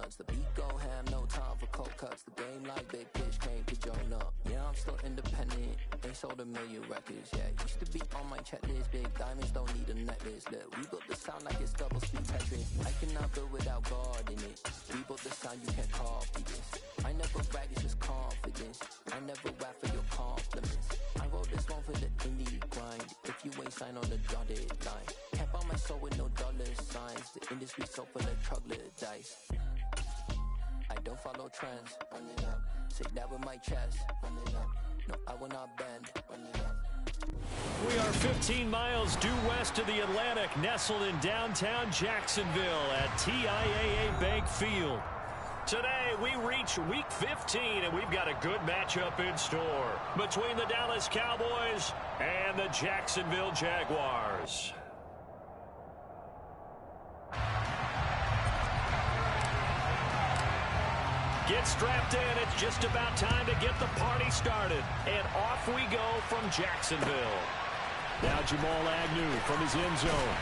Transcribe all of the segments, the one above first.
nuts. The beat go ham, no time for cold cuts. The game like big pitch, came to join up. Yeah, I'm still independent, ain't sold a million records. Yeah, used to be on my checklist. Big diamonds don't need a necklace. Look, we built the sound like it's double speed Tetris. I cannot build without God in it. We built the sound, you can't copy this. I never brag, it's just confidence. I never rap for your compliments. I wrote this one for the indie grind. If you ain't signed on the dotted line, can't buy my soul with no dollar signs. The industry so full of troglodytes. I don't follow trends. Run it up. Say that with my chest. Run it up. No, I will not bend. Run it up. We are 15 miles due west of the Atlantic, nestled in downtown Jacksonville at TIAA Bank Field. Today, we reach Week 15, and we've got a good matchup in store between the Dallas Cowboys and the Jacksonville Jaguars. Get strapped in. It's just about time to get the party started. And off we go from Jacksonville. Now Jamal Agnew from his end zone.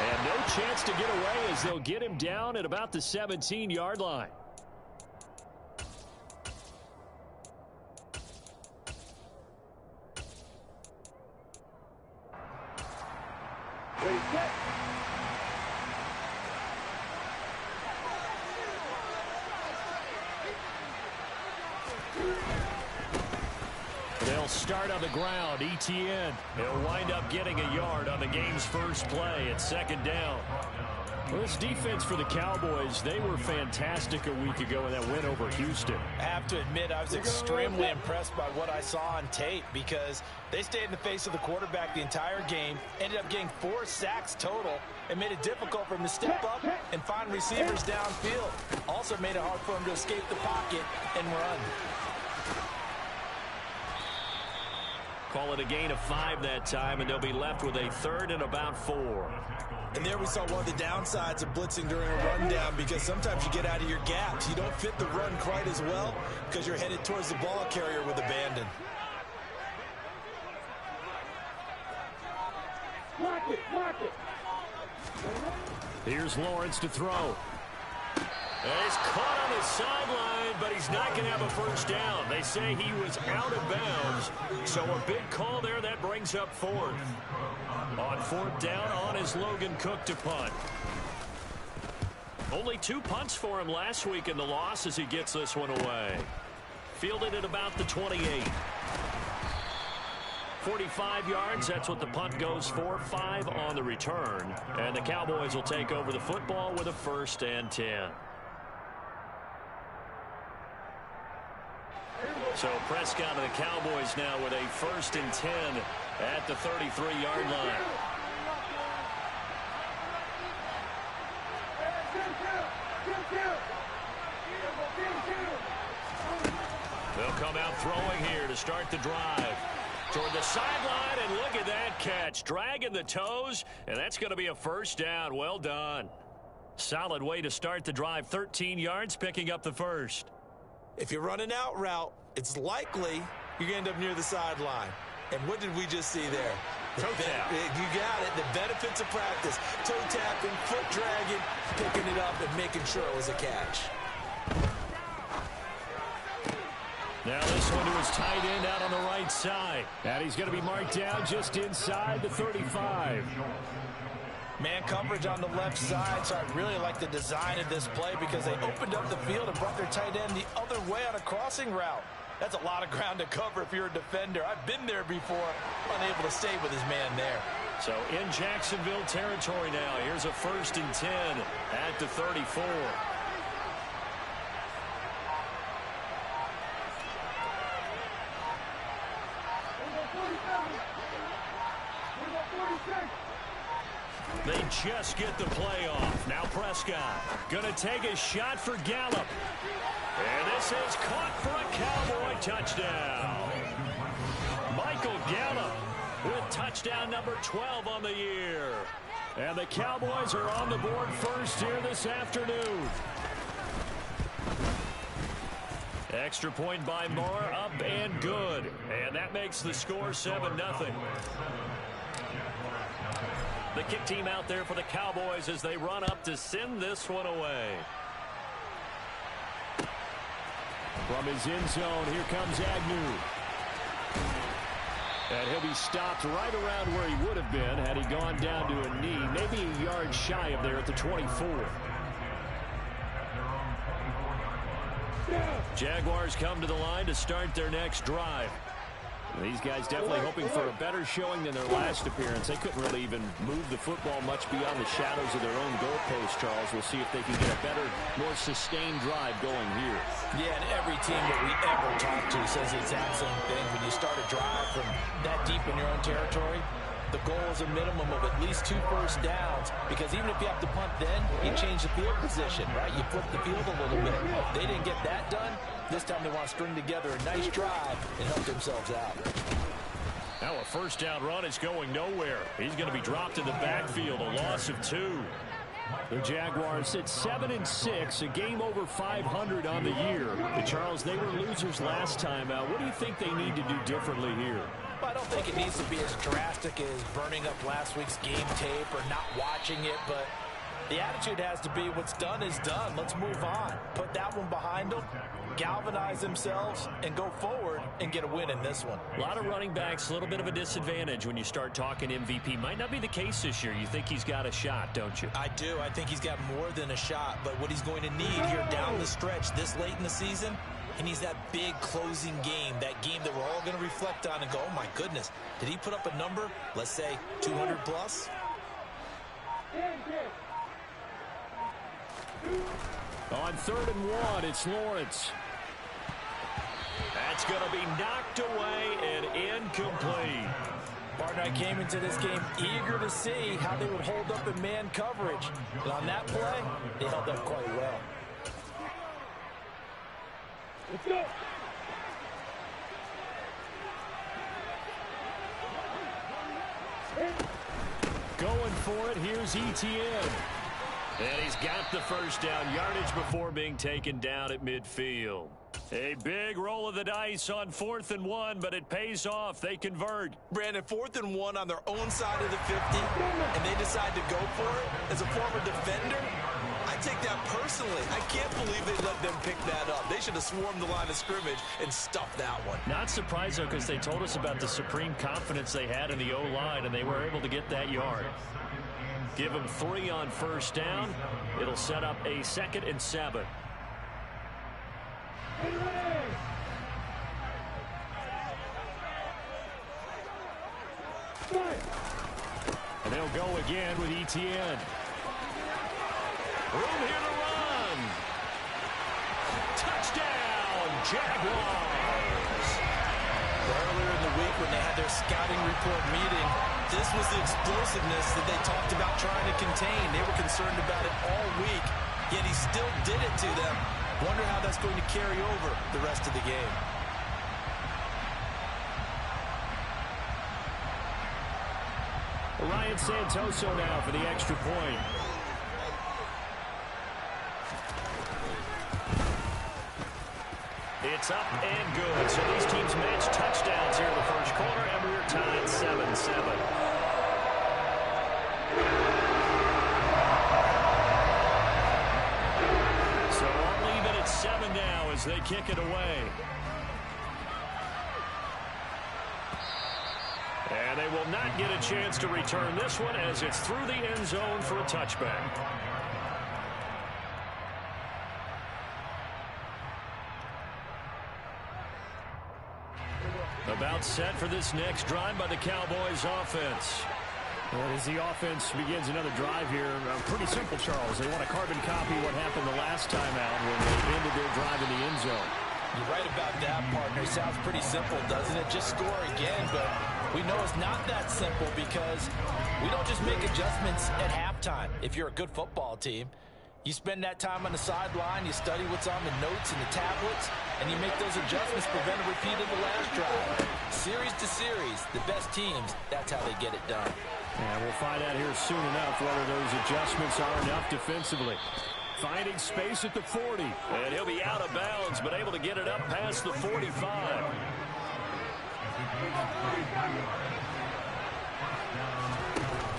And no chance to get away as they'll get him down at about the 17-yard line. They'll start on the ground. ETN. He'll wind up getting a yard on the game's first play at second down. Well, this defense for the Cowboys, they were fantastic a week ago in that win over Houston. I have to admit, I was extremely impressed by what I saw on tape because they stayed in the face of the quarterback the entire game, ended up getting 4 sacks total, and made it difficult for him to step up and find receivers downfield. Also made it hard for him to escape the pocket and run. Call it a gain of 5 that time, and they'll be left with a third and about 4. And there we saw one of the downsides of blitzing during a rundown because sometimes you get out of your gaps. You don't fit the run quite as well because you're headed towards the ball carrier with abandon. Mark it. Here's Lawrence to throw. He's caught on the sideline, but he's not going to have a first down. They say he was out of bounds, so a big call there. That brings up 4th. On 4th down, on is Logan Cook to punt. Only 2 punts for him last week in the loss as he gets this one away. Fielded at about the 28. 45 yards, that's what the punt goes for. 5 on the return. And the Cowboys will take over the football with a 1st and 10. So Prescott and the Cowboys now with a 1st and 10 at the 33-yard line. They'll come out throwing here to start the drive. Toward the sideline, and look at that catch. Dragging the toes, and that's going to be a 1st down. Well done. Solid way to start the drive. 13 yards, picking up the 1st. If you're running out route, it's likely you're going to end up near the sideline. And what did we just see there? Toe tap. You got it. The benefits of practice. Toe tapping, foot dragging, picking it up, and making sure it was a catch. Now this one to his tight end out on the right side. And he's going to be marked down just inside the 35. Man coverage on the left side, so I really like the design of this play because they opened up the field and brought their tight end the other way on a crossing route. That's a lot of ground to cover if you're a defender. I've been there before, unable to stay with his man there. So in Jacksonville territory now, here's a 1st and 10 at the 34. They just get the play off. Now Prescott going to take a shot for Gallup. And this is caught for a Cowboy touchdown. Michael Gallup with touchdown number 12 on the year. And the Cowboys are on the board first here this afternoon. Extra point by Moore, up and good. And that makes the score 7-0. The kick team out there for the Cowboys as they run up to send this one away. From his end zone, here comes Agnew. And he'll be stopped right around where he would have been had he gone down to a knee, maybe a yard shy of there at the 24. Jaguars come to the line to start their next drive. These guys definitely hoping for a better showing than their last appearance. They couldn't really even move the football much beyond the shadows of their own goalpost, Charles. We'll see if they can get a better, more sustained drive going here. Yeah, and every team that we ever talk to says the exact same thing. When you start a drive from that deep in your own territory, the goal is a minimum of at least 2 first downs, because even if you have to punt then, you change the field position, right? You flip the field a little bit. They didn't get that done. This time they want to string together a nice drive and help themselves out. Now a first down run is going nowhere. He's going to be dropped in the backfield, a loss of 2. The Jaguars sit 7-6, a game over 500 on the year. And Charles, they were losers last time out. What do you think they need to do differently here? Well, I don't think it needs to be as drastic as burning up last week's game tape or not watching it, but the attitude has to be what's done is done. Let's move on. Put that one behind them, galvanize themselves, and go forward and get a win in this one. A lot of running backs, a little bit of a disadvantage when you start talking MVP. Might not be the case this year. You think he's got a shot, don't you? I do. I think he's got more than a shot, but what he's going to need here down the stretch this late in the season, he needs that big closing game, that game that we're all going to reflect on and go, oh my goodness, did he put up a number, let's say 200 plus? On 3rd and 1, it's Lawrence. That's going to be knocked away and incomplete. Partner, I came into this game eager to see how they would hold up in man coverage. And on that play, they held up quite well. Let's go. Going for it, here's Etienne. And he's got the first down yardage before being taken down at midfield. A big roll of the dice on 4th and 1, but it pays off. They convert. Brandon, 4th and 1 on their own side of the 50, and they decide to go for it. As a former defender, I take that personally. I can't believe they let them pick that up. They should have swarmed the line of scrimmage and stuffed that one. Not surprised, though, because they told us about the supreme confidence they had in the O-line, and they were able to get that yard. Give them 3 on first down. It'll set up a 2nd and 7. And they'll go again with Etienne. Room here to run. Touchdown, Jaguars. Earlier in the week when they had their scouting report meeting, this was the explosiveness that they talked about trying to contain. They were concerned about it all week, yet he still did it to them. Wonder how that's going to carry over the rest of the game. Ryan Santoso now for the extra point. It's up and good. So these teams match touchdowns here in the first quarter, and we're tied 7-7. So all even at 7 now as they kick it away. And they will not get a chance to return this one as it's through the end zone for a touchback. About set for this next drive by the Cowboys offense. Well, as the offense begins another drive here, pretty simple, Charles. They want to carbon copy what happened the last time out when they ended their drive in the end zone. You're right about that, partner. Sounds pretty simple, doesn't it? Just score again, but we know it's not that simple because we don't just make adjustments at halftime. If you're a good football team, you spend that time on the sideline, you study what's on the notes and the tablets, and you make those adjustments, prevent a repeat of the last drive. Series to series, the best teams, that's how they get it done. And we'll find out here soon enough whether those adjustments are enough defensively. Finding space at the 40. And he'll be out of bounds, but able to get it up past the 45.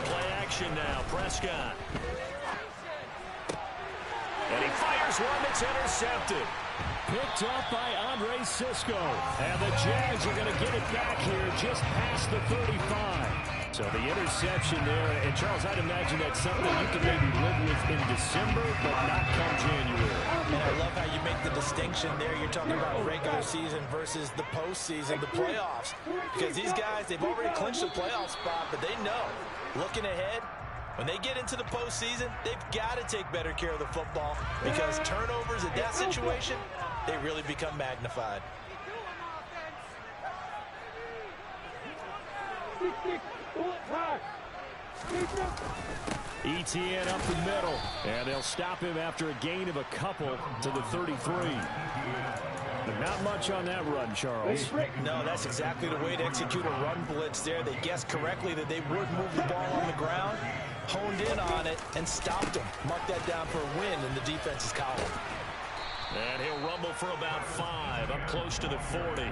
Play action now, Prescott. And he fires one that's intercepted. Picked up by Andre Sisco. And the Jags are going to get it back here just past the 35. So the interception there. And, Charles, I'd imagine that's something you can maybe live with in December, but not come January. And I love how you make the distinction there. You're talking about regular season versus the postseason, the playoffs. Because these guys, they've already clinched the playoff spot, but they know, looking ahead, when they get into the postseason, they've got to take better care of the football because turnovers in that situation, they really become magnified. ETN up the middle, and they'll stop him after a gain of a couple to the 33. But not much on that run, Charles. No, that's exactly the way to execute a run blitz there. They guessed correctly that they would move the ball on the ground, honed in on it, and stopped them. Mark that down for a win in the defense's column. And he'll rumble for about 5, up close to the 40.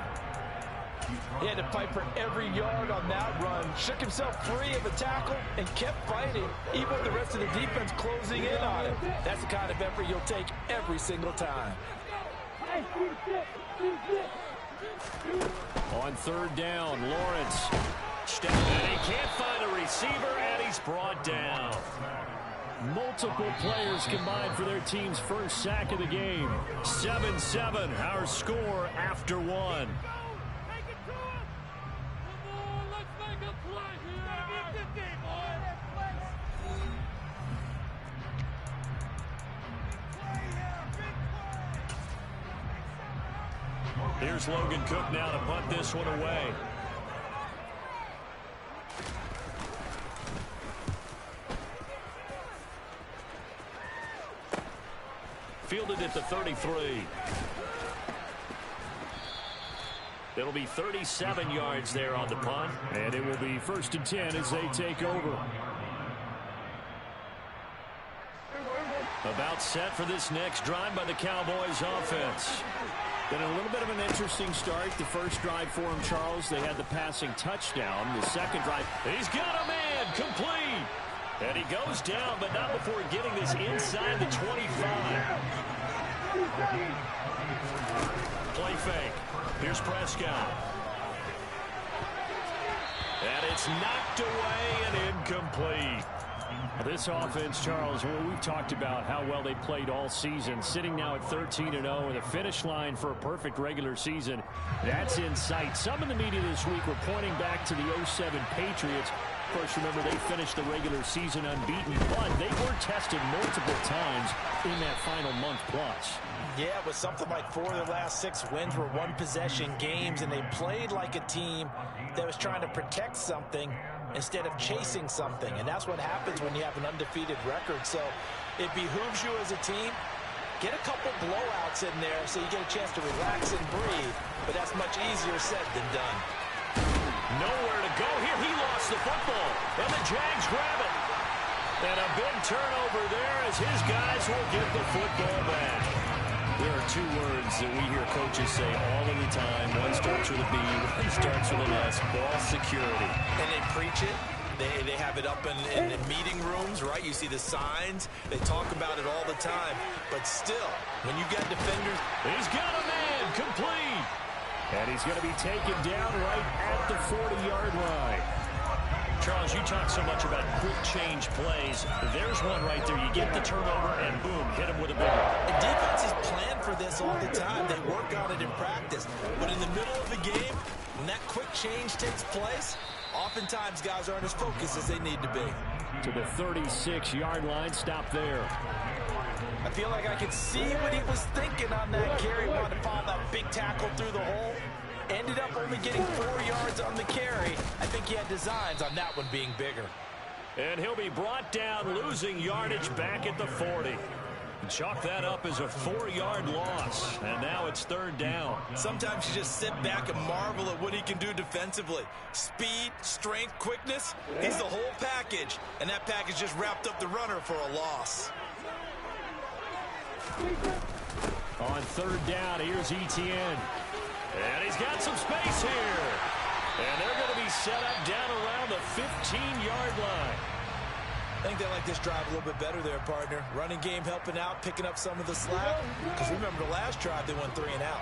He had to fight for every yard on that run. Shook himself free of a tackle and kept fighting, even with the rest of the defense closing in on him. That's the kind of effort you'll take every single time. On third down, Lawrence. And he can't find a receiver, and he's brought down. Multiple players combined for their team's first sack of the game. 7-7, our score after 1. Here's Logan Cook now to punt this one away. Fielded at the 33. It'll be 37 yards there on the punt. And it will be 1st and 10 as they take over. About set for this next drive by the Cowboys offense. Been a little bit of an interesting start. The first drive for him, Charles, they had the passing touchdown. The second drive, he's got a man, complete. And he goes down, but not before getting this inside the 25. Play fake. Here's Prescott. And it's knocked away and incomplete. This offense, Charles, well, we've talked about how well they played all season, sitting now at 13-0 and the finish line for a perfect regular season. That's in sight. Some in the media this week were pointing back to the 07 Patriots. Of course, remember, they finished the regular season unbeaten, but they were tested multiple times in that final month plus. Yeah, it was something like 4 of the last 6 wins were one-possession games, and they played like a team that was trying to protect something instead of chasing something. And that's what happens when you have an undefeated record. So it behooves you as a team, get a couple blowouts in there so you get a chance to relax and breathe. But that's much easier said than done. Nowhere to go here. He lost the football, and the Jags grab it. And a big turnover there as his guys will get the football back. There are 2 words that we hear coaches say all of the time. One starts with a B, one starts with an S, ball security. And they preach it. They have it up in the meeting rooms, right? You see the signs. They talk about it all the time. But still, when you got defenders. He's got a man, complete. And he's going to be taken down right at the 40-yard line. Charles, you talk so much about quick change plays. There's one right there. You get the turnover, and boom, hit him with a big one. The defenses plan for this all the time. They work on it in practice. But in the middle of the game, when that quick change takes place, oftentimes guys aren't as focused as they need to be. To the 36-yard line, stop there. I feel like I could see what he was thinking on that carry. Wanted to follow that big tackle through the hole. Ended up only getting 4 yards on the carry. I think he had designs on that one being bigger. And he'll be brought down, losing yardage back at the 40. Chalk that up as a 4-yard loss. And now it's 3rd down. Sometimes you just sit back and marvel at what he can do defensively. Speed, strength, quickness. He's the whole package. And that package just wrapped up the runner for a loss. On 3rd down, here's ETN. And he's got some space here. And they're going to be set up down around the 15-yard line. I think they like this drive a little bit better there, partner. Running game helping out, picking up some of the slack. Because remember the last drive, they went 3 and out.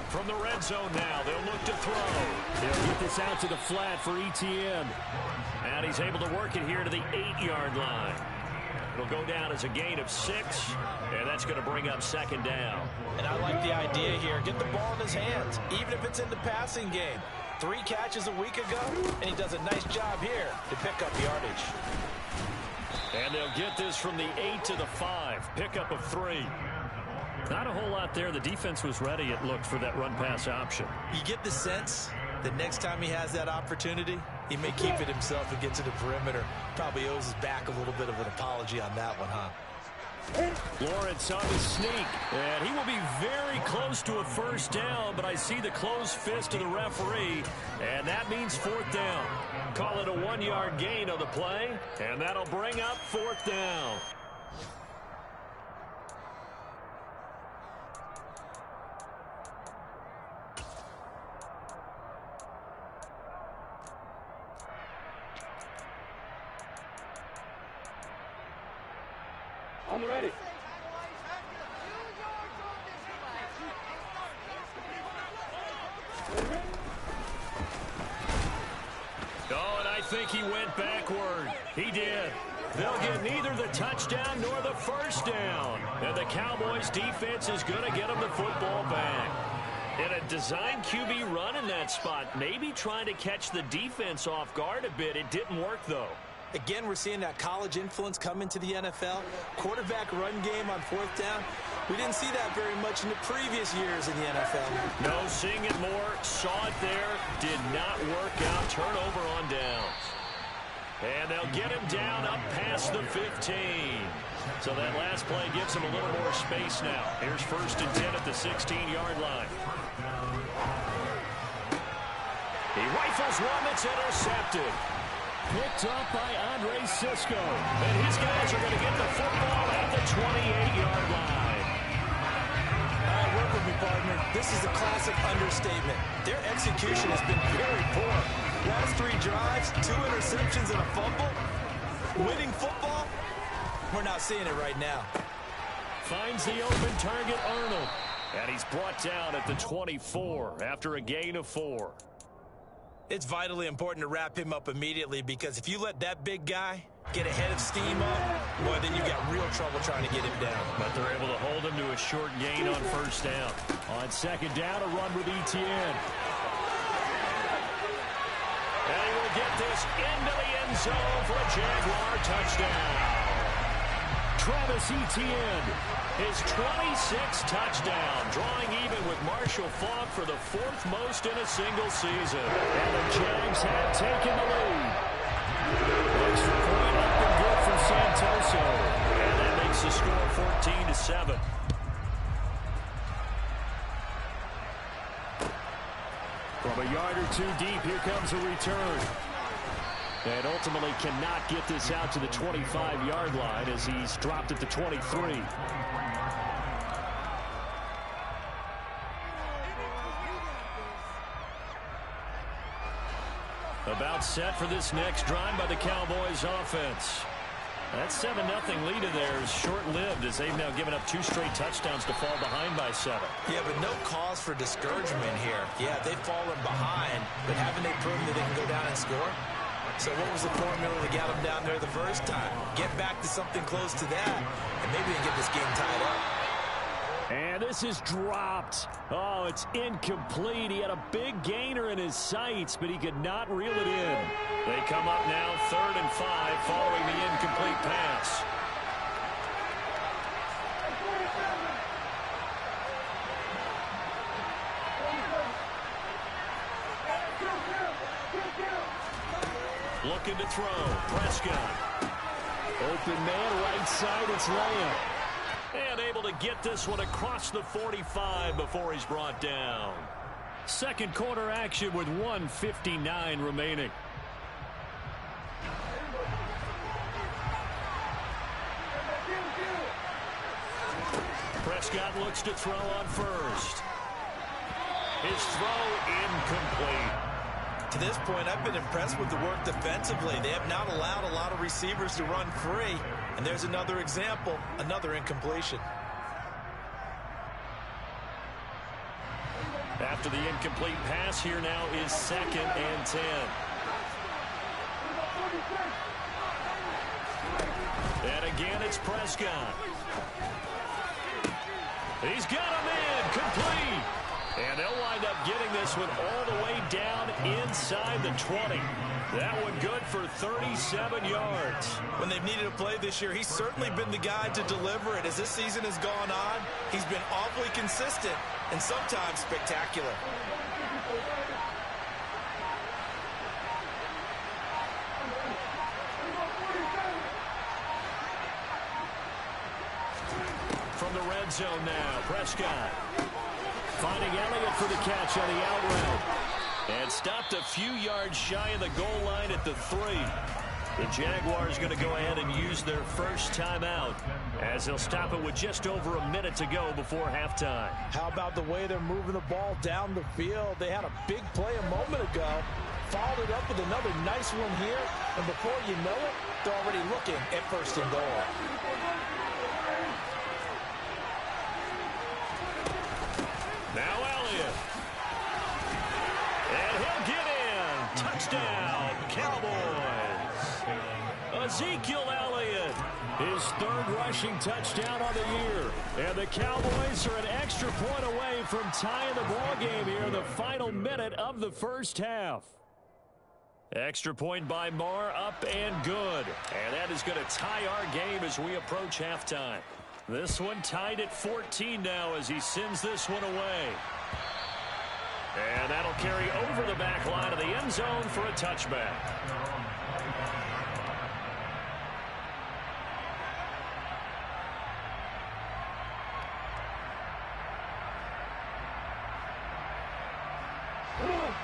From the red zone now, they'll look to throw. They'll get this out to the flat for ETN. And he's able to work it here to the 8-yard line. It'll go down as a gain of 6, and that's going to bring up 2nd down. And I like the idea here. Get the ball in his hands, even if it's in the passing game. 3 catches a week ago, and he does a nice job here to pick up yardage. And they'll get this from the 8 to the 5. Pickup of 3. Not a whole lot there. The defense was ready, it looked, for that run-pass option. You get the sense that next time he has that opportunity, he may keep it himself and get to the perimeter. Probably owes his back a little bit of an apology on that one, huh? Lawrence on the sneak, and he will be very close to a 1st down, but I see the closed fist of the referee, and that means 4th down. Call it a 1-yard gain on the play, and that'll bring up 4th down. I'm ready. Oh, and I think he went backward. He did. They'll get neither the touchdown nor the 1st down. And the Cowboys' defense is going to get them the football back. And a design QB run in that spot, maybe trying to catch the defense off guard a bit. It didn't work, though. Again, we're seeing that college influence come into the NFL. Quarterback run game on 4th down. We didn't see that very much in the previous years in the NFL. No, seeing it more. Saw it there. Did not work out. Turnover on downs. And they'll get him down up past the 15. So that last play gives him a little more space now. Here's 1st and 10 at the 16-yard line. He rifles one that's intercepted. Picked up by Andre Sisco. And his guys are going to get the football at the 28-yard line. All right, work with me, partner. This is a classic understatement. Their execution has been very poor. Last 3 drives, 2 interceptions and a fumble. Winning football, we're not seeing it right now. Finds the open target, Arnold. And he's brought down at the 24 after a gain of 4. It's vitally important to wrap him up immediately, because if you let that big guy get ahead of steam up, boy, then you've got real trouble trying to get him down. But they're able to hold him to a short gain on 1st down. On 2nd down, a run with ETN. And he will get this into the end zone for a Jaguar touchdown. Travis Etienne, his 26th touchdown, drawing even with Marshall Faulk for the 4th most in a single season. And the Jags have taken the lead. Extra point up and good from Santoso. And that makes the score 14-7. From a yard or 2 deep, here comes a return. And ultimately cannot get this out to the 25-yard line as he's dropped at the 23. About set for this next drive by the Cowboys offense. That 7-0 lead of theirs short-lived as they've now given up 2 straight touchdowns to fall behind by 7. Yeah, but no cause for discouragement here. Yeah, they've fallen behind, but haven't they proven that they can go down and score? So what was the formula that got them down there the first time? Get back to something close to that, and maybe they can get this game tied up. And this is dropped. Oh, it's incomplete. He had a big gainer in his sights, but he could not reel it in. They come up now 3rd and 5 following the incomplete pass. Looking to throw. Prescott. Open man, right side, it's Lamb. And able to get this one across the 45 before he's brought down. Second quarter action with 1:59 remaining. Prescott looks to throw on 1st. His throw incomplete. To this point, I've been impressed with the work defensively. They have not allowed a lot of receivers to run free. And there's another example, another incompletion. After the incomplete pass, here now is 2nd and 10. And again, it's Prescott. He's got him in, complete. And they'll wind up getting this one all the way down inside the 20. That one good for 37 yards. When they've needed a play this year, he's certainly been the guy to deliver it. As this season has gone on, he's been awfully consistent and sometimes spectacular. From the red zone now, Prescott. Finding Elliott for the catch on the out route. And stopped a few yards shy of the goal line at the 3. The Jaguars going to go ahead and use their first timeout as they'll stop it with just over a minute to go before halftime. How about the way they're moving the ball down the field? They had a big play a moment ago. Followed it up with another nice one here. And before you know it, they're already looking at 1st and goal. Now Elliott. And he'll get in. Touchdown, Cowboys. Ezekiel Elliott, his 3rd rushing touchdown on the year. And the Cowboys are an extra point away from tying the ball game here in the final minute of the first half. Extra point by Marr, up and good. And that is going to tie our game as we approach halftime. This one tied at 14 now as he sends this one away. And that'll carry over the back line of the end zone for a touchback.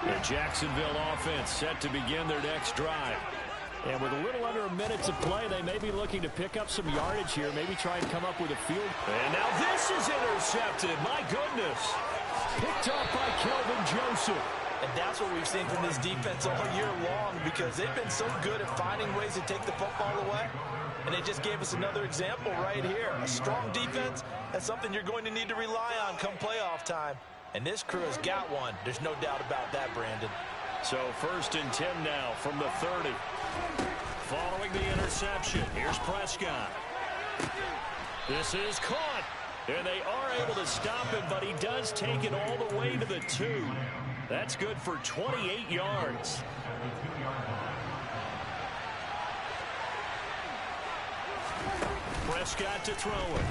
The Jacksonville offense set to begin their next drive. And with a little under a minute to play, they may be looking to pick up some yardage here, maybe try and come up with a field. And now this is intercepted. My goodness. Picked up by Kelvin Joseph. And that's what we've seen from this defense all year long, because they've been so good at finding ways to take the football away. And they just gave us another example right here. A strong defense, that's something you're going to need to rely on come playoff time. And this crew has got one. There's no doubt about that, Brandon. So 1st and 10 now from the 30. Following the interception, here's Prescott. This is caught. And they are able to stop him, but he does take it all the way to the 2. That's good for 28 yards. Prescott to throw it.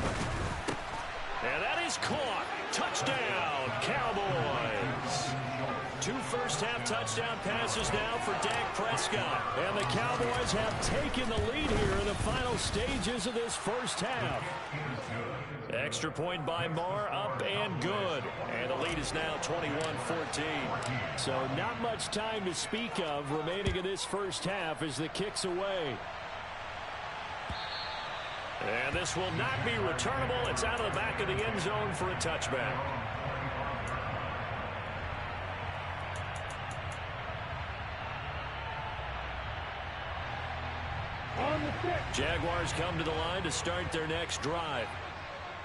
And that is caught. Touchdown, Cowboys. 2 first-half touchdown passes now for Dak Prescott. And the Cowboys have taken the lead here in the final stages of this first half. Extra point by Marr, up and good. And the lead is now 21-14. So not much time to speak of remaining in this first half as the kick's away. And this will not be returnable. It's out of the back of the end zone for a touchback. Jaguars come to the line to start their next drive.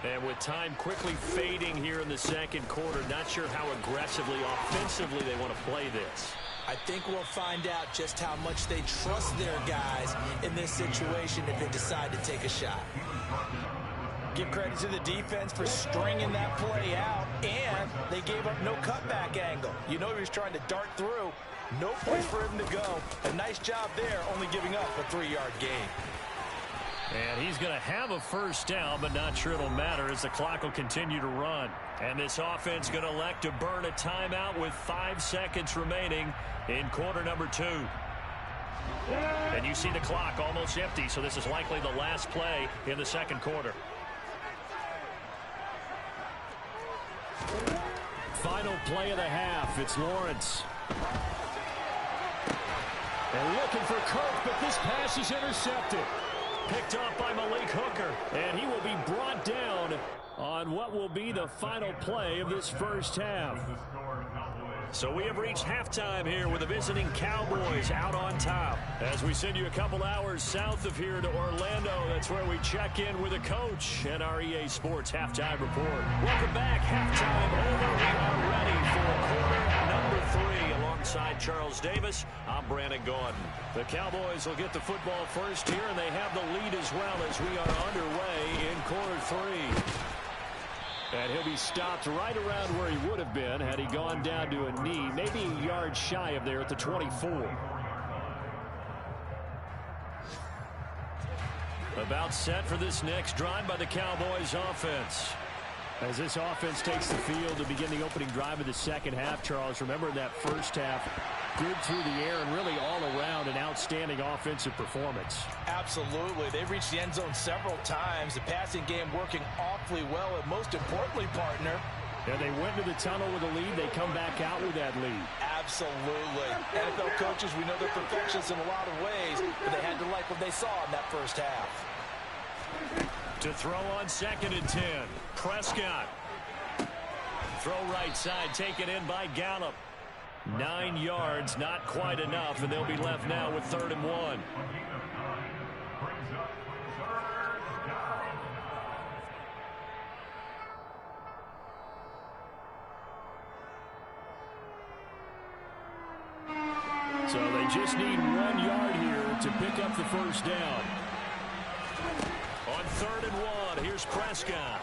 And with time quickly fading here in the second quarter, not sure how aggressively, offensively they want to play this. I think we'll find out just how much they trust their guys in this situation if they decide to take a shot. Give credit to the defense for stringing that play out, and they gave up no cutback angle. You know he was trying to dart through. No place for him to go. A nice job there, only giving up a 3-yard gain. And he's going to have a first down, but not sure it'll matter as the clock will continue to run. And this offense going to elect to burn a timeout with 5 seconds remaining in quarter number 2. And you see the clock almost empty, so this is likely the last play in the second quarter. Final play of the half. It's Lawrence. And looking for Kirk, but this pass is intercepted. Picked off by Malik Hooker, and he will be brought down on what will be the final play of this first half. So we have reached halftime here with the visiting Cowboys out on top. As we send you a couple hours south of here to Orlando, that's where we check in with a coach at our EA Sports Halftime Report. Welcome back. Halftime over. We are ready for quarter number 3. Alongside Charles Davis, I'm Brandon Gaudin. The Cowboys will get the football first here, and they have the lead as well as we are underway in quarter 3. And he'll be stopped right around where he would have been had he gone down to a knee, maybe a yard shy of there at the 24. About set for this next drive by the Cowboys offense. As this offense takes the field to begin the opening drive of the second half, Charles, remember that first half, good through the air and really all around an outstanding offensive performance. Absolutely. They reached the end zone several times. The passing game working awfully well. And most importantly, partner, and they went to the tunnel with a lead. They come back out with that lead. Absolutely. NFL coaches, we know they're perfectionists in a lot of ways, but they had to like what they saw in that first half. To throw on 2nd and 10. Prescott. Throw right side, taken in by Gallup. 9 yards, not quite enough, and they'll be left now with 3rd and 1. So they just need 1 yard here to pick up the first down. On 3rd and 1, here's Prescott.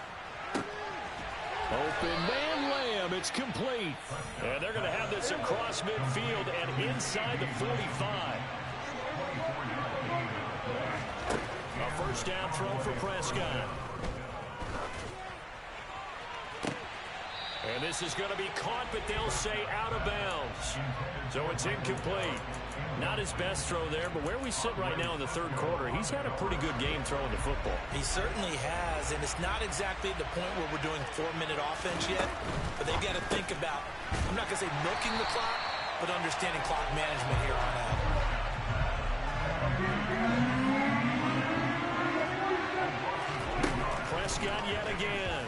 Open man, Lamb. It's complete. And they're going to have this across midfield and inside the 45. A first down throw for Prescott. And this is going to be caught, but they'll say out of bounds. So it's incomplete. Not his best throw there, but where we sit right now in the 3rd quarter, he's had a pretty good game throwing the football. He certainly has, and it's not exactly the point where we're doing 4-minute offense yet, but they've got to think about, I'm not going to say milking the clock, but understanding clock management here on out. Prescott yet again.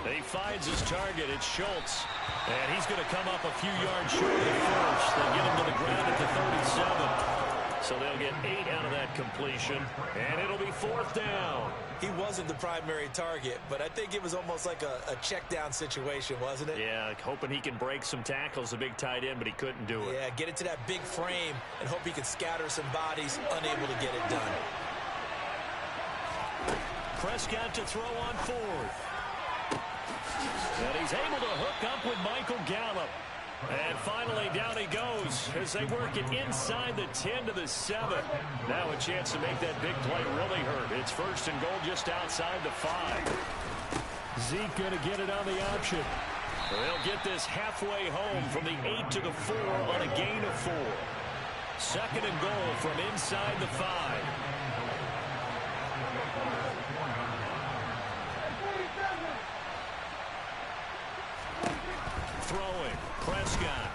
He finds his target. It's Schultz. And he's going to come up a few yards short of the first. They get him to the ground at the 37. So they'll get 8 out of that completion. And it'll be 4th down. He wasn't the primary target, but I think it was almost like a check down situation, wasn't it? Yeah, hoping he can break some tackles, a big tight end, but he couldn't do it. Yeah, get it to that big frame and hope he can scatter some bodies, unable to get it done. Prescott to throw on 4th. And he's able to hook up with Michael Gallup. And finally, down he goes as they work it inside the 10 to the 7. Now a chance to make that big play really hurt. It's 1st and goal just outside the 5. Zeke going to get it on the option. They'll get this halfway home from the 8 to the 4 on a gain of 4. 2nd and goal from inside the 5. Throwing, Prescott.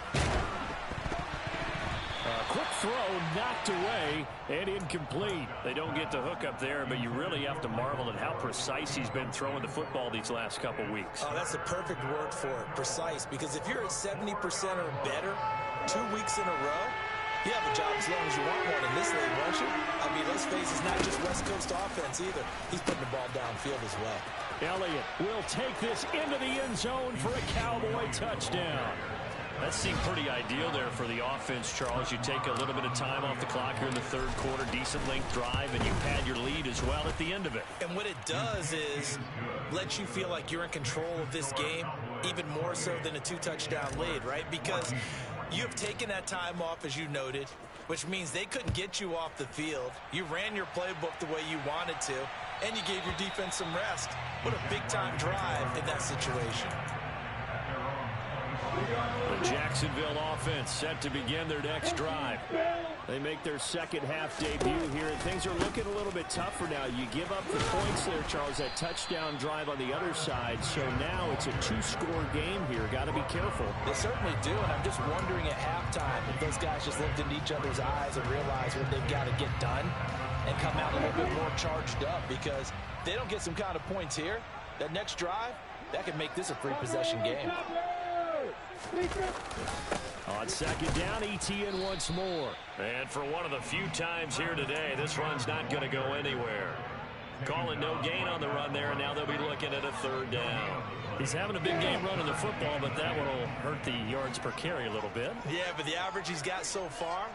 Quick throw knocked away and incomplete. They don't get the hook up there, but you really have to marvel at how precise he's been throwing the football these last couple weeks. Oh, that's the perfect word for it, precise, because if you're at 70% or better 2 weeks in a row, you have a job as long as you want one in this league, won't you? I mean, let's face it, it's not just West Coast offense either. He's putting the ball downfield as well. Elliott will take this into the end zone for a Cowboy touchdown. That seemed pretty ideal there for the offense, Charles. You take a little bit of time off the clock here in the 3rd quarter, decent length drive, and you pad your lead as well at the end of it. And what it does is let you feel like you're in control of this game, even more so than a 2-touchdown lead, right? Because you have taken that time off, as you noted, which means they couldn't get you off the field. You ran your playbook the way you wanted to, and you gave your defense some rest. What a big-time drive in that situation. The Jacksonville offense set to begin their next drive. They make their second half debut here, and things are looking a little bit tougher now. You give up the points there, Charles, that touchdown drive on the other side. So now it's a 2-score game here. Got to be careful. They certainly do, and I'm just wondering at halftime if those guys just looked into each other's eyes and realized what they've got to get done and come out a little bit more charged up, because they don't get some kind of points here. That next drive, that could make this a three-possession game. On second down, ETN once more. And for one of the few times here today, this run's not going to go anywhere. Calling no gain on the run there, and now they'll be looking at a third down. He's having a big game running the football, but that one will hurt the yards per carry a little bit. Yeah, but the average he's got so far,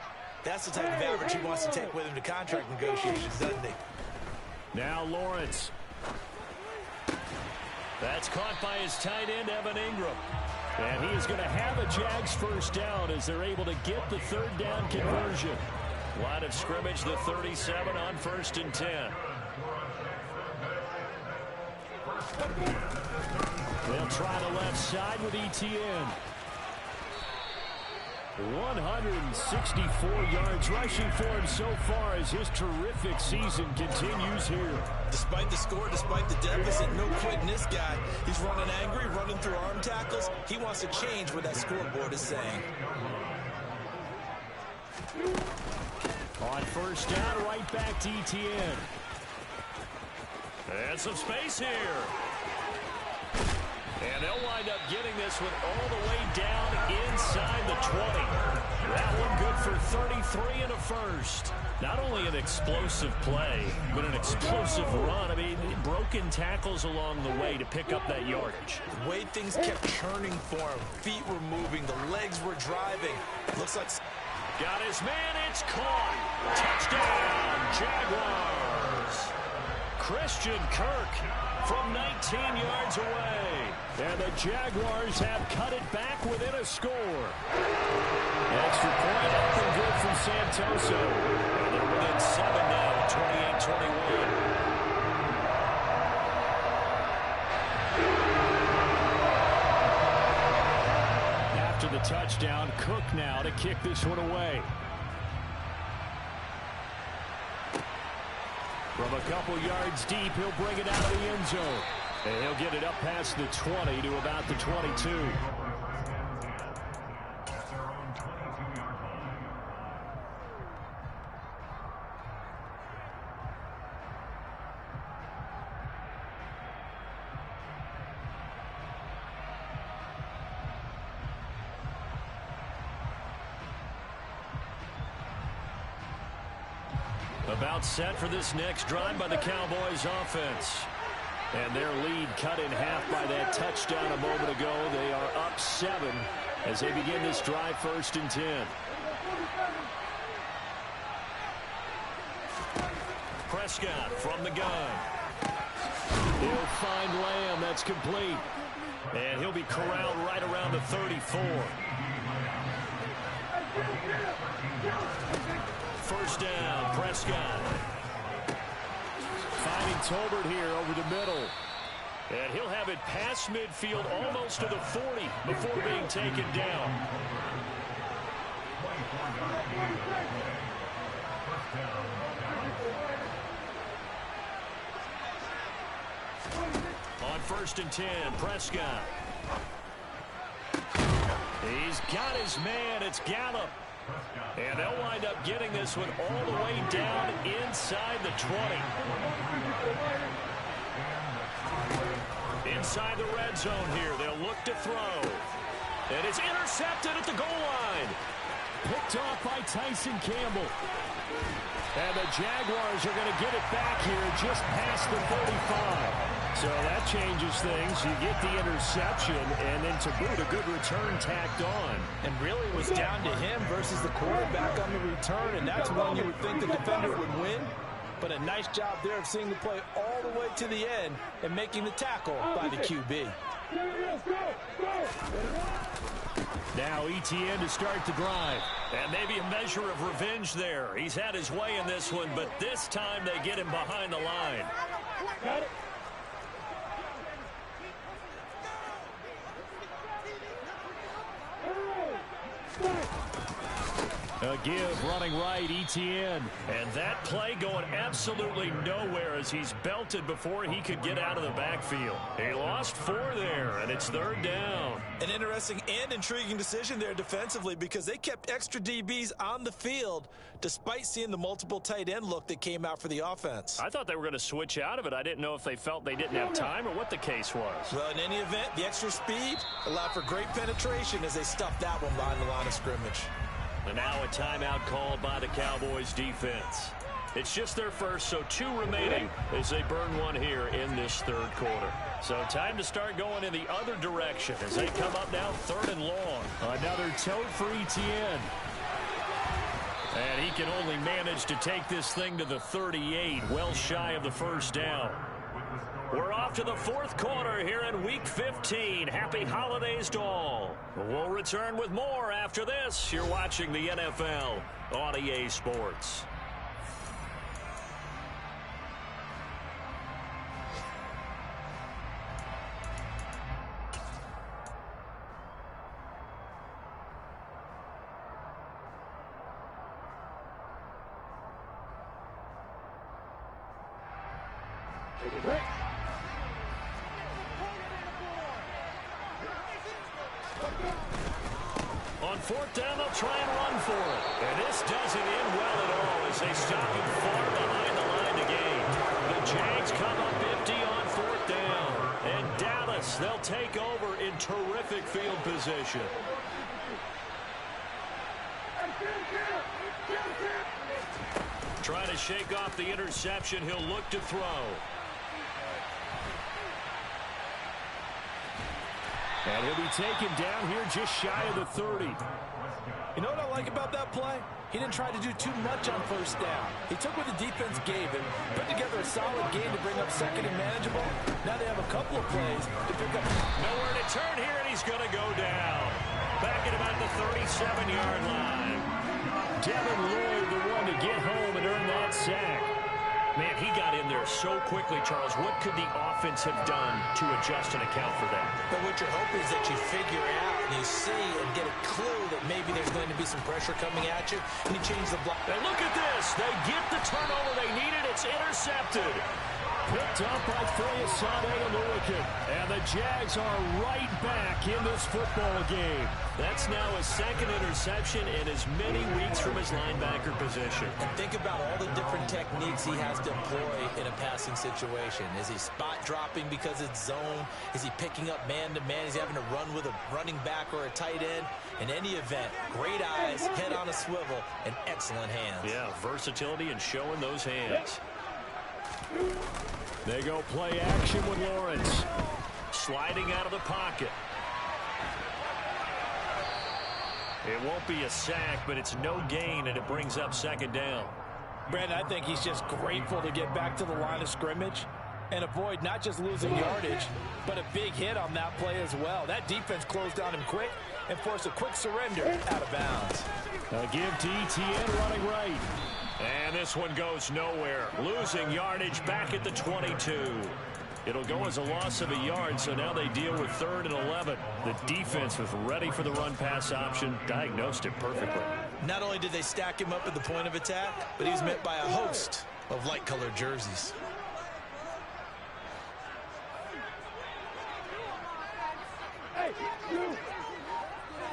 that's the type of average he wants to take with him to contract negotiations, doesn't he? Now Lawrence. That's caught by his tight end, Evan Ingram. And he is going to have a Jags first down as they're able to get the third down conversion. Line of scrimmage, the 37 on 1st and 10. They'll try the left side with ETN. 164 yards rushing for him so far as his terrific season continues here. Despite the score, despite the deficit, no quitting this guy. He's running angry, running through arm tackles. He wants to change what that scoreboard is saying. On first down, right back to ETN. And some space here. And they'll wind up getting this one all the way down inside the 20. That one good for 33 and a first. Not only an explosive play, but an explosive run. I mean, broken tackles along the way to pick up that yardage. The way things kept churning for him. Feet were moving. The legs were driving. Looks like... Got his man. It's caught. Touchdown, Jaguars. Christian Kirk from 19 yards away. And the Jaguars have cut it back within a score. Extra point up and good from Santoso. And they're within 7 now, 28-21. After the touchdown, Cook now to kick this one away. From a couple yards deep, he'll bring it out of the end zone. And he'll get it up past the 20 to about the 22. About set for this next drive by the Cowboys offense. And their lead cut in half by that touchdown a moment ago. They are up 7 as they begin this drive 1st and 10. Prescott from the gun. He'll find Lamb. That's complete. And he'll be corralled right around the 34. First down, Prescott. Finding Tolbert here over the middle. And he'll have it past midfield almost to the 40 before being taken down. On 1st and 10, Prescott. He's got his man. It's Gallup. And they'll wind up getting this one all the way down inside the 20. Inside the red zone here. They'll look to throw. And it's intercepted at the goal line. Picked off by Tyson Campbell. And the Jaguars are going to get it back here just past the 35. So that changes things. You get the interception, and then to boot, a good return tacked on. And really it was down to him versus the quarterback on the return, and that's one you would think the defender would win. But a nice job there of seeing the play all the way to the end and making the tackle by the QB. Now ETN to start the drive. And maybe a measure of revenge there. He's had his way in this one, but this time they get him behind the line. Got it. A give running right, Etienne. And that play going absolutely nowhere as he's belted before he could get out of the backfield. He lost 4 there, and it's 3rd down. An interesting and intriguing decision there defensively because they kept extra DBs on the field despite seeing the multiple tight end look that came out for the offense. I thought they were going to switch out of it. I didn't know if they felt they didn't have time or what the case was. Well, in any event, the extra speed allowed for great penetration as they stuffed that one behind the line of scrimmage. And now a timeout called by the Cowboys defense. It's just their first, so 2 remaining as they burn 1 here in this 3rd quarter. So time to start going in the other direction as they come up now 3rd and long. Another tote for Etienne. And he can only manage to take this thing to the 38, well shy of the 1st down. We're off to the 4th quarter here in Week 15. Happy holidays to all. We'll return with more after this. You're watching the NFL on EA Sports. On 4th down, they'll try and run for it. And this doesn't end well at all as they stop him far behind the line to gain. The Jags come up empty on 4th down. And Dallas, they'll take over in terrific field position. Trying to shake off the interception, he'll look to throw. And he'll be taken down here just shy of the 30. You know what I like about that play? He didn't try to do too much on 1st down. He took what the defense gave him, put together a solid game to bring up 2nd and manageable. Now they have a couple of plays to pick up. Nowhere to turn here, and he's going to go down. Back at about the 37-yard line. Devin Lloyd, the one to get home and earn that sack. Man, he got in there so quickly, Charles. What could the offense have done to adjust and account for that? But what you're hoping is that you figure out and you see and get a clue that maybe there's going to be some pressure coming at you, and you change the block. And look at this. They get the turnover they needed. It's intercepted. Picked up by Foyesade Oluwakin. And the Jags are right back in this football game. That's now his 2nd interception in as many weeks from his linebacker position. And think about all the different techniques he has to employ in a passing situation. Is he spot dropping because it's zone? Is he picking up man-to-man? Is he having to run with a running back or a tight end? In any event, great eyes, head on a swivel, and excellent hands. Yeah, versatility and showing those hands. They go play action with Lawrence. Sliding out of the pocket. It won't be a sack, but it's no gain, and it brings up 2nd down. Brandon, I think he's just grateful to get back to the line of scrimmage and avoid not just losing yardage, but a big hit on that play as well. That defense closed on him quick and forced a quick surrender out of bounds. A give to Etienne running right. And this one goes nowhere. Losing yardage back at the 22. It'll go as a loss of a yard, so now they deal with 3rd and 11. The defense was ready for the run-pass option, diagnosed it perfectly. Not only did they stack him up at the point of attack, but he was met by a host of light-colored jerseys. Hey, you!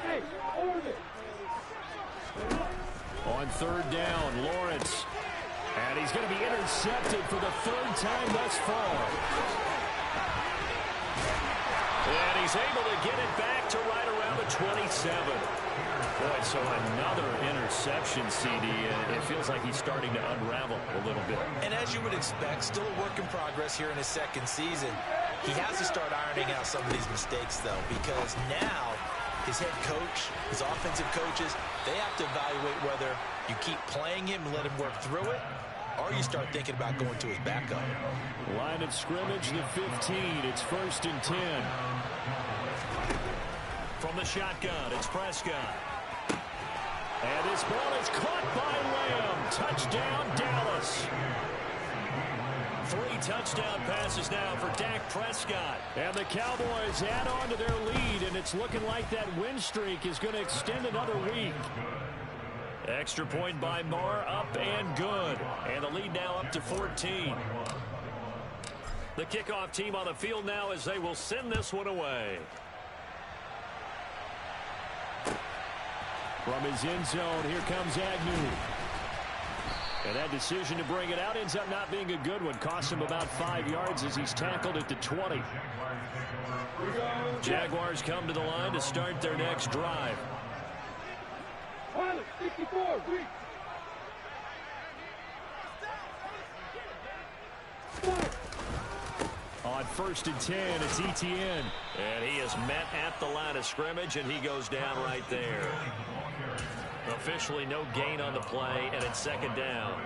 Hey, hold it! On 3rd down, Lawrence. And he's going to be intercepted for the 3rd time thus far. And he's able to get it back to right around the 27. Boy, so another interception, CD. It feels like he's starting to unravel a little bit. And as you would expect, still a work in progress here in his 2nd season. He has to start ironing out some of these mistakes, though, because now his head coach, his offensive coaches, they have to evaluate whether you keep playing him and let him work through it, or you start thinking about going to his backup. Line of scrimmage, the 15. It's 1st and 10. From the shotgun, it's Prescott. And this ball is caught by Lamb. Touchdown, Dallas. 3 touchdown passes now for Dak Prescott. And the Cowboys add on to their lead, and it's looking like that win streak is going to extend another week. Extra point by Marr, up and good. And the lead now up to 14. The kickoff team on the field now as they will send this one away. From his end zone, here comes Agnew. And that decision to bring it out ends up not being a good one. Cost him about 5 yards as he's tackled at the 20. Jaguars come to the line to start their next drive. 64, On 1st and 10, it's Etienne. And he is met at the line of scrimmage, and he goes down right there. Officially no gain on the play, and it's 2nd down.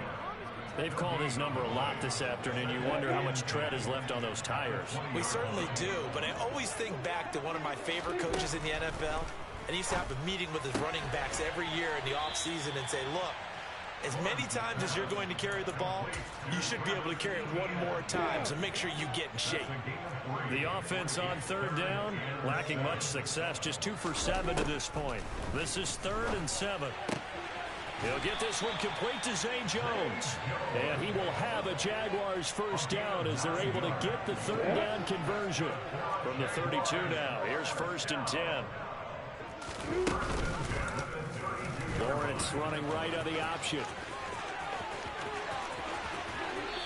They've called his number a lot this afternoon. You wonder how much tread is left on those tires. We certainly do, but I always think back to one of my favorite coaches in the NFL, and he used to have a meeting with his running backs every year in the offseason and say, look, as many times as you're going to carry the ball, you should be able to carry it one more time, so make sure you get in shape. The offense on 3rd down, lacking much success, just 2 for 7 to this point. This is 3rd and 7. He'll get this one complete to Zay Jones. And he will have a Jaguars 1st down as they're able to get the 3rd down conversion. From the 32 now, here's 1st and 10. Lawrence running right on the option.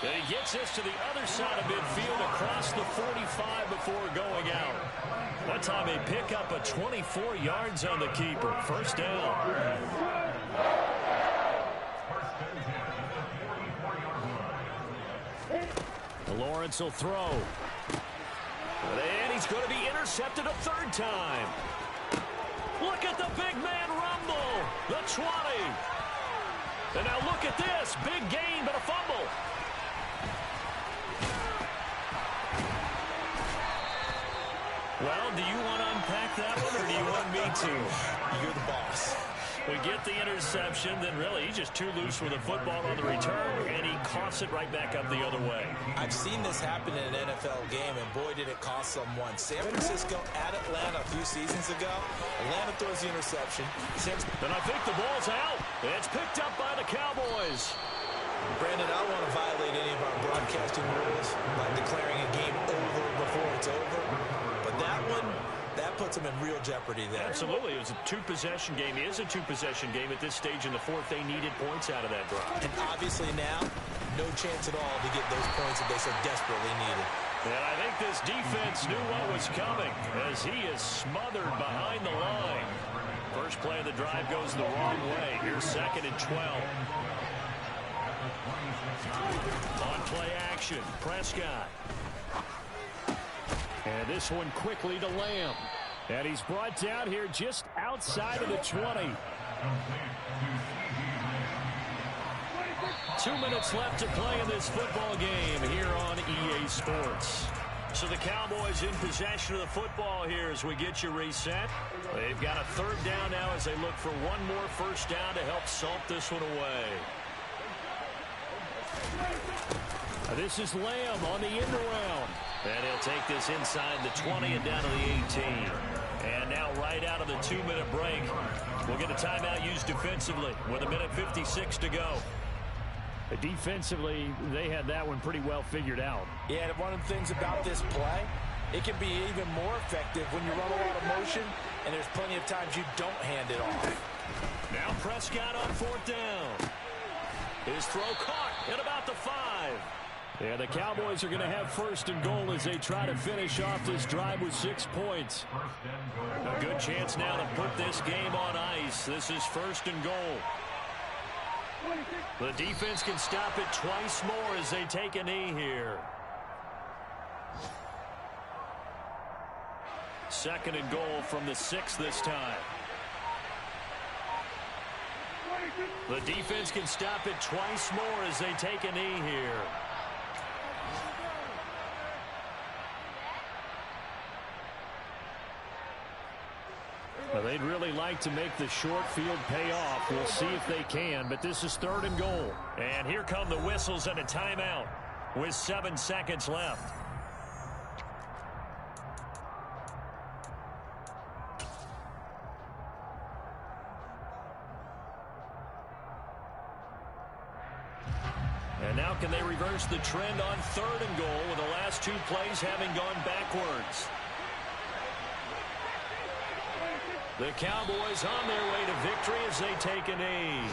And he gets this to the other side of midfield across the 45 before going out. That time they pick up a 24 yards on the keeper. 1st down. Lawrence will throw. And he's going to be intercepted a 3rd time. Look at the big man rumble. The 20. And now look at this. Big gain, but a fumble. Well, do you want to unpack that one, or do you want me to? You're the boss. We get the interception, then really he's just too loose with the football on the return, and he coughs it right back up the other way. I've seen this happen in an NFL game, and boy, did it cost someone. San Francisco at Atlanta a few seasons ago. Atlanta throws the interception. And I think the ball's out. It's picked up by the Cowboys. Brandon, I don't want to violate any of our broadcasting rules by declaring a game over before it's over. But that one, that puts them in real jeopardy there. Absolutely. It was a 2-possession game. It is a 2-possession game at this stage in the 4th. They needed points out of that drive. And obviously now, no chance at all to get those points that they so desperately needed. And I think this defense knew what was coming as he is smothered behind the line. First play of the drive goes the wrong way. Here's 2nd and 12. On play action, Prescott. And this one quickly to Lamb. And he's brought down here just outside of the 20. 2 minutes left to play in this football game here on EA Sports. So the Cowboys in possession of the football here as we get you reset. They've got a 3rd down now as they look for one more 1st down to help salt this one away. This is Lamb on the end around. And he'll take this inside the 20 and down to the 18. And now right out of the 2-minute break, we'll get a timeout used defensively with 1:56 to go. Defensively, they had that one pretty well figured out. Yeah, and one of the things about this play, it can be even more effective when you run a lot of motion, and there's plenty of times you don't hand it off. Now Prescott on 4th down. His throw caught at about the 5. Yeah, the Cowboys are going to have 1st and goal as they try to finish off this drive with 6 points. A good chance now to put this game on ice. This is 1st and goal. The defense can stop it twice more as they take a knee here. 2nd and goal from the 6 this time. The defense can stop it twice more as they take a knee here. Well, they'd really like to make the short field pay off. We'll see if they can, but this is 3rd and goal. And here come the whistles and a timeout with 7 seconds left. Now can they reverse the trend on 3rd and goal with the last 2 plays having gone backwards? The Cowboys on their way to victory as they take a knee.